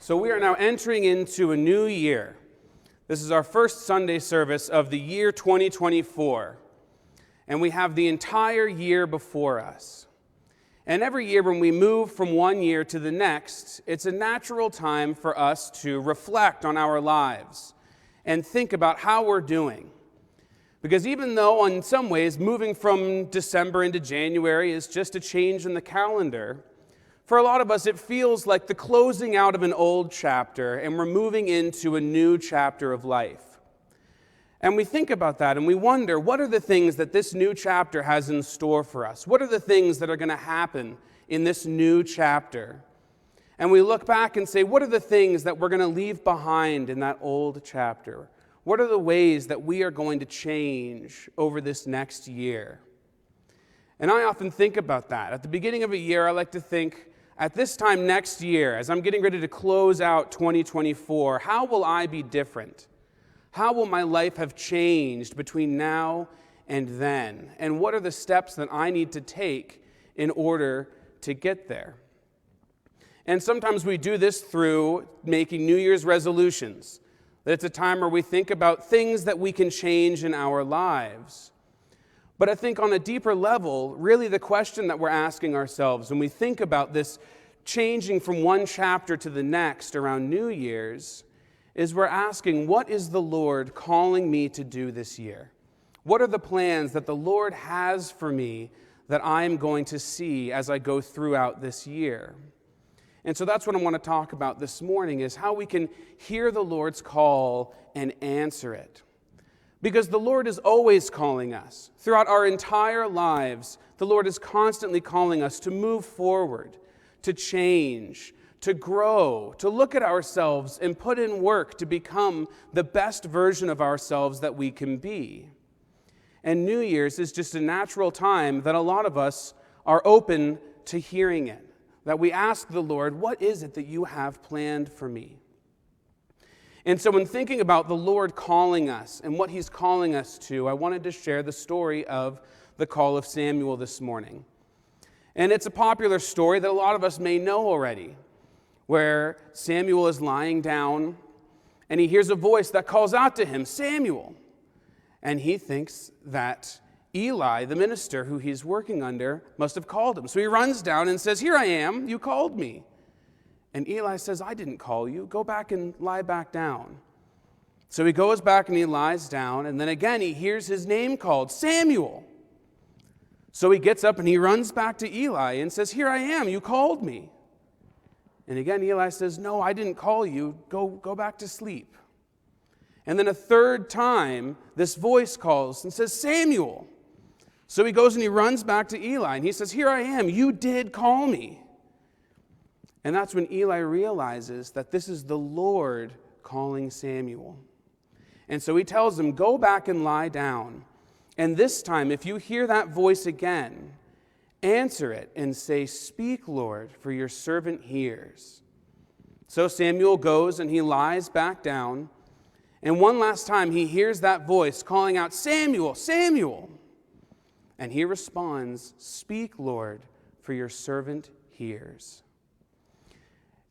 So we are now entering into a new year. This is our first Sunday service of the year 2024. And we have the entire year before us. And every year when we move from one year to the next, it's a natural time for us to reflect on our lives and think about how we're doing. Because even though in some ways moving from December into January is just a change in the calendar, for a lot of us, it feels like the closing out of an old chapter, and we're moving into a new chapter of life. And we think about that, and we wonder, what are the things that this new chapter has in store for us? What are the things that are going to happen in this new chapter? And we look back and say, what are the things that we're going to leave behind in that old chapter? What are the ways that we are going to change over this next year? And I often think about that. At the beginning of a year, I like to think, at this time next year, as I'm getting ready to close out 2024, how will I be different? How will my life have changed between now and then? And what are the steps that I need to take in order to get there? And sometimes we do this through making New Year's resolutions. That it's a time where we think about things that we can change in our lives. But I think on a deeper level, really the question that we're asking ourselves when we think about this changing from one chapter to the next around New Year's is we're asking, what is the Lord calling me to do this year? What are the plans that the Lord has for me that I'm going to see as I go throughout this year? And so that's what I want to talk about this morning, is how we can hear the Lord's call and answer it. Because the Lord is always calling us. Throughout our entire lives, the Lord is constantly calling us to move forward, to change, to grow, to look at ourselves and put in work to become the best version of ourselves that we can be. And New Year's is just a natural time that a lot of us are open to hearing it. That we ask the Lord, what is it that you have planned for me? And so when thinking about the Lord calling us and what he's calling us to, I wanted to share the story of the call of Samuel this morning. And it's a popular story that a lot of us may know already, where Samuel is lying down and he hears a voice that calls out to him, Samuel. And he thinks that Eli, the minister who he's working under, must have called him. So he runs down and says, here I am, you called me. And Eli says, I didn't call you. Go back and lie back down. So he goes back and he lies down, and then again he hears his name called, Samuel. So he gets up and he runs back to Eli and says, here I am, you called me. And again Eli says, no, I didn't call you. Go back to sleep. And then a third time, this voice calls and says, Samuel. So he goes and he runs back to Eli and he says, here I am, you did call me. And that's when Eli realizes that this is the Lord calling Samuel. And so he tells him, go back and lie down. And this time, if you hear that voice again, answer it and say, speak, Lord, for your servant hears. So Samuel goes and he lies back down. And one last time, he hears that voice calling out, Samuel, Samuel. And he responds, speak, Lord, for your servant hears.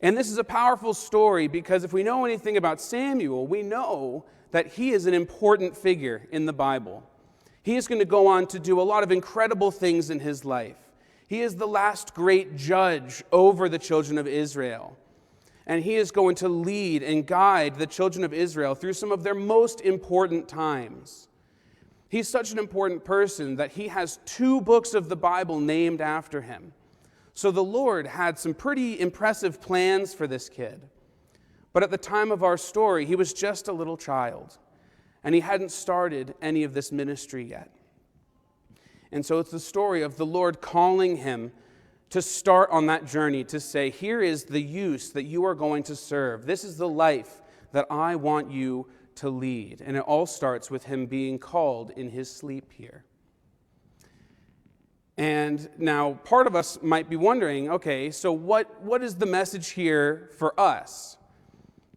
And this is a powerful story because if we know anything about Samuel, we know that he is an important figure in the Bible. He is going to go on to do a lot of incredible things in his life. He is the last great judge over the children of Israel. And he is going to lead and guide the children of Israel through some of their most important times. He's such an important person that he has 2 books of the Bible named after him. So the Lord had some pretty impressive plans for this kid. But at the time of our story, he was just a little child, and he hadn't started any of this ministry yet. And so it's the story of the Lord calling him to start on that journey, to say, here is the use that you are going to serve. This is the life that I want you to lead. And it all starts with him being called in his sleep here. And now part of us might be wondering, okay, so what is the message here for us?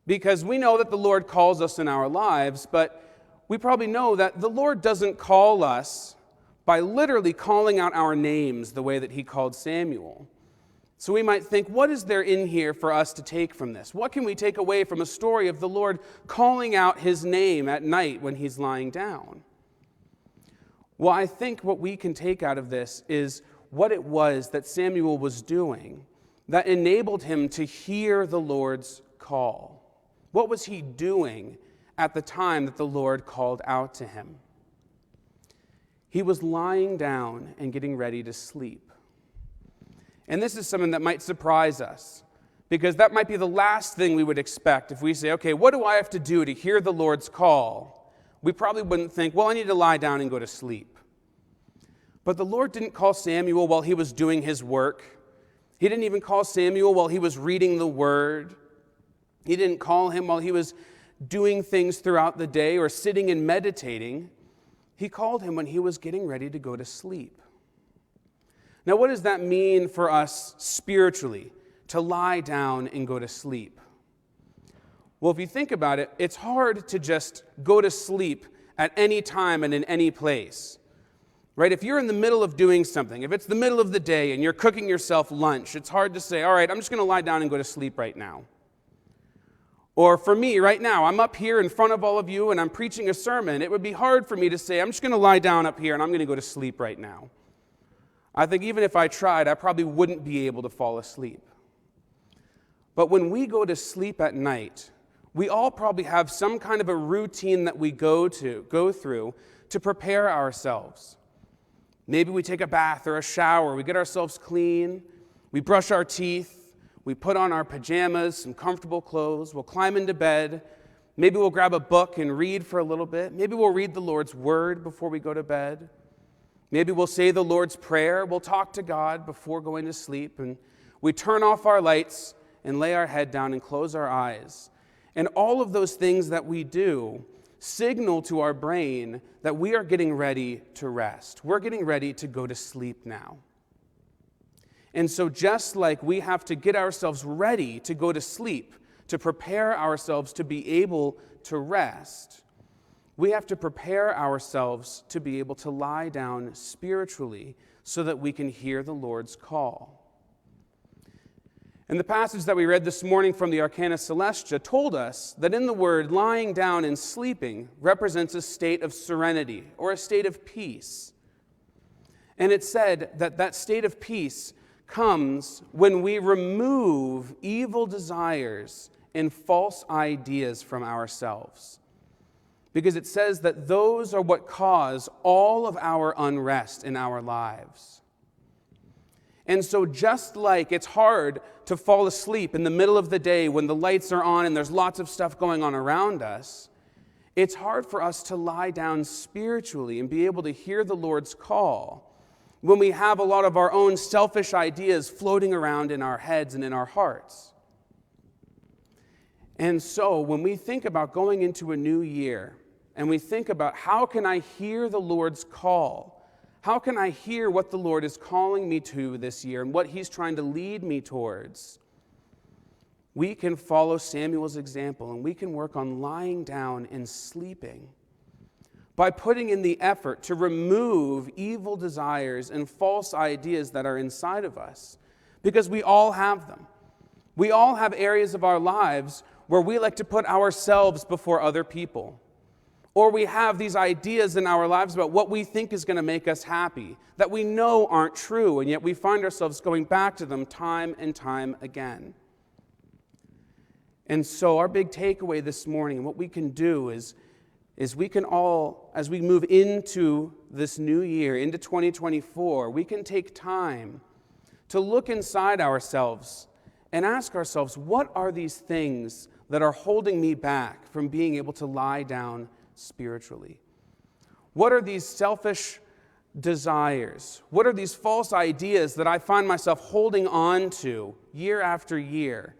Because we know that the Lord calls us in our lives, but we probably know that the Lord doesn't call us by literally calling out our names the way that he called Samuel. So we might think, what is there in here for us to take from this? What can we take away from a story of the Lord calling out his name at night when he's lying down? Well, I think what we can take out of this is what it was that Samuel was doing that enabled him to hear the Lord's call. What was he doing at the time that the Lord called out to him? He was lying down and getting ready to sleep. And this is something that might surprise us, because that might be the last thing we would expect if we say, okay, what do I have to do to hear the Lord's call? We probably wouldn't think, well, I need to lie down and go to sleep. But the Lord didn't call Samuel while he was doing his work. He didn't even call Samuel while he was reading the word. He didn't call him while he was doing things throughout the day or sitting and meditating. He called him when he was getting ready to go to sleep. Now, what does that mean for us spiritually, to lie down and go to sleep? Well, if you think about it, it's hard to just go to sleep at any time and in any place, right? If you're in the middle of doing something, if it's the middle of the day and you're cooking yourself lunch, it's hard to say, all right, I'm just going to lie down and go to sleep right now. Or for me, right now, I'm up here in front of all of you and I'm preaching a sermon. It would be hard for me to say, I'm just going to lie down up here and I'm going to go to sleep right now. I think even if I tried, I probably wouldn't be able to fall asleep. But when we go to sleep at night, we all probably have some kind of a routine that we go through to prepare ourselves. Maybe we take a bath or a shower, we get ourselves clean, we brush our teeth, we put on our pajamas, some comfortable clothes, we'll climb into bed, maybe we'll grab a book and read for a little bit, maybe we'll read the Lord's word before we go to bed. Maybe we'll say the Lord's Prayer, we'll talk to God before going to sleep, and we turn off our lights and lay our head down and close our eyes. And all of those things that we do signal to our brain that we are getting ready to rest. We're getting ready to go to sleep now. And so just like we have to get ourselves ready to go to sleep, to prepare ourselves to be able to rest, we have to prepare ourselves to be able to lie down spiritually so that we can hear the Lord's call. And the passage that we read this morning from the Arcana Celestia told us that in the word lying down and sleeping represents a state of serenity or a state of peace. And it said that that state of peace comes when we remove evil desires and false ideas from ourselves. Because it says that those are what cause all of our unrest in our lives. And so just like it's hard to fall asleep in the middle of the day when the lights are on and there's lots of stuff going on around us, it's hard for us to lie down spiritually and be able to hear the Lord's call when we have a lot of our own selfish ideas floating around in our heads and in our hearts. And so when we think about going into a new year and we think about how can I hear the Lord's call, how can I hear what the Lord is calling me to this year and what he's trying to lead me towards, we can follow Samuel's example and we can work on lying down and sleeping by putting in the effort to remove evil desires and false ideas that are inside of us, because we all have them. We all have areas of our lives where we like to put ourselves before other people. Or we have these ideas in our lives about what we think is going to make us happy that we know aren't true, and yet we find ourselves going back to them time and time again. And so our big takeaway this morning, what we can do is we can all, as we move into this new year, into 2024, we can take time to look inside ourselves and ask ourselves, what are these things that are holding me back from being able to lie down spiritually? What are these selfish desires? What are these false ideas that I find myself holding on to year after year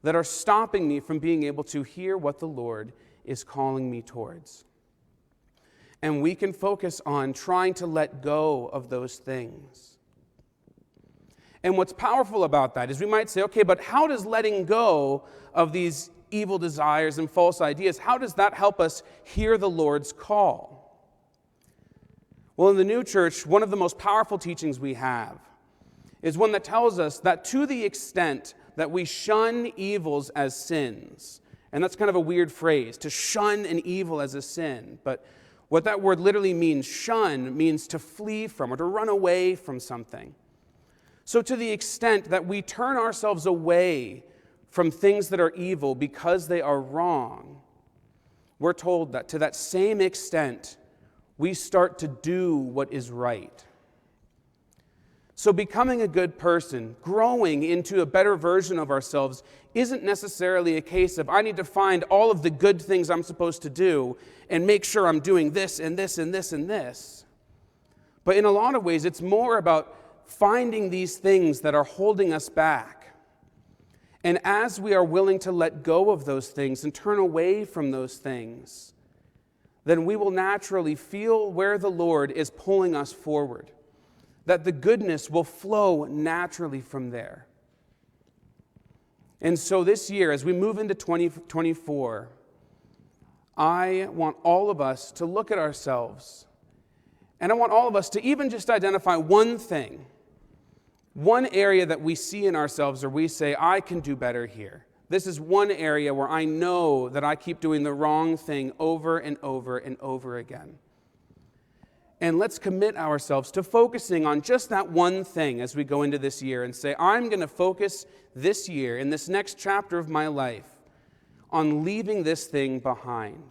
that are stopping me from being able to hear what the Lord is calling me towards? And we can focus on trying to let go of those things. And what's powerful about that is we might say, okay, but how does letting go of these evil desires and false ideas, how does that help us hear the Lord's call? Well, in the new church, one of the most powerful teachings we have is one that tells us that to the extent that we shun evils as sins, and that's kind of a weird phrase, to shun an evil as a sin, but what that word literally means, shun, means to flee from or to run away from something. So to the extent that we turn ourselves away from things that are evil because they are wrong, we're told that to that same extent, we start to do what is right. So becoming a good person, growing into a better version of ourselves, isn't necessarily a case of I need to find all of the good things I'm supposed to do and make sure I'm doing this and this and this and this. But in a lot of ways, it's more about finding these things that are holding us back. And as we are willing to let go of those things and turn away from those things, then we will naturally feel where the Lord is pulling us forward, that the goodness will flow naturally from there. And so this year, as we move into 2024, I want all of us to look at ourselves, and I want all of us to even just identify one thing, one area that we see in ourselves or we say, I can do better here. This is one area where I know that I keep doing the wrong thing over and over and over again. And let's commit ourselves to focusing on just that one thing as we go into this year and say, I'm going to focus this year, in this next chapter of my life, on leaving this thing behind.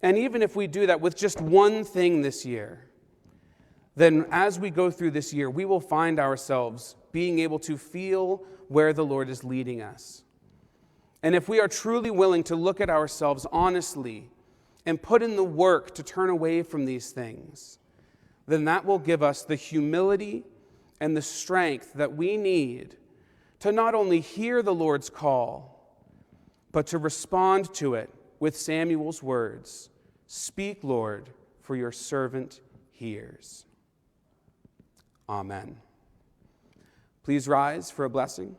And even if we do that with just one thing this year, then as we go through this year, we will find ourselves being able to feel where the Lord is leading us. And if we are truly willing to look at ourselves honestly and put in the work to turn away from these things, then that will give us the humility and the strength that we need to not only hear the Lord's call, but to respond to it with Samuel's words, "Speak, Lord, for your servant hears." Amen. Please rise for a blessing.